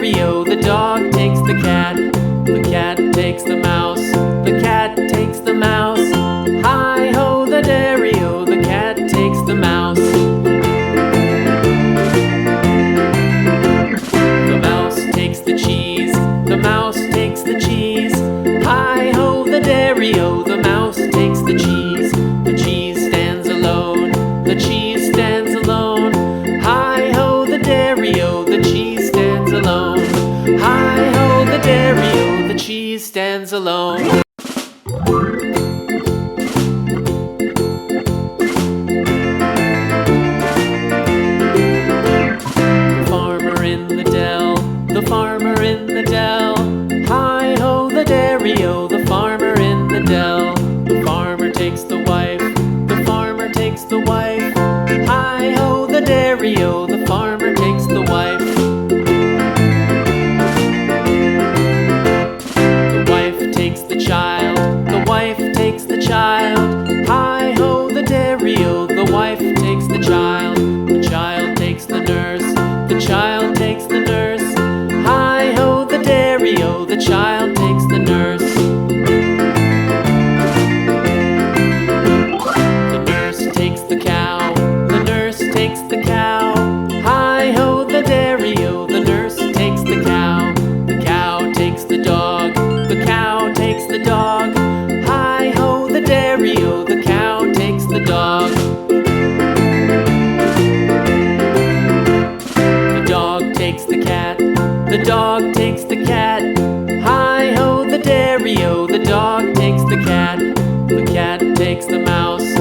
dairy-o, the dog takes the cat. The cat takes the mouse, the cat takes the mouse. Hi-ho, the dairy-o, the cat takes the mouse. The mouse takes the cheese, the mouse takes the cheese. Hi-ho, the dairy-o, the mouse takes the cheese. The cheese stands alone, the cheese stands alone. Hi-ho, the dairy-o, the cheese stands alone. Hi-ho, the dairy-o, the cheese stands alone. The farmer in the dell, the farmer in the dell. Hi-ho, the dairy-o, the farmer in the dell. The farmer takes the wife, the farmer takes the wife. Hi-ho, the dairy-o, the farmer takes the wife. The wife takes the child, the wife takes the child. Hi-ho, the dairy-o, the wife takes the child. The child takes the nurse, the child takes the nurse. Hi-ho, the dairy-o, the child takes the nurse. The nurse takes the cow, the nurse takes the cow. Hi-ho, the dairy-o, the nurse takes the cow. The cow takes the dog, the cow takes the dog. Hi-ho, the dairy-o, the cow takes the dog. The dog takes the cat, the dog takes the cat. Hi-ho, the dairy-o, the dog takes the cat. The cat takes the mouse,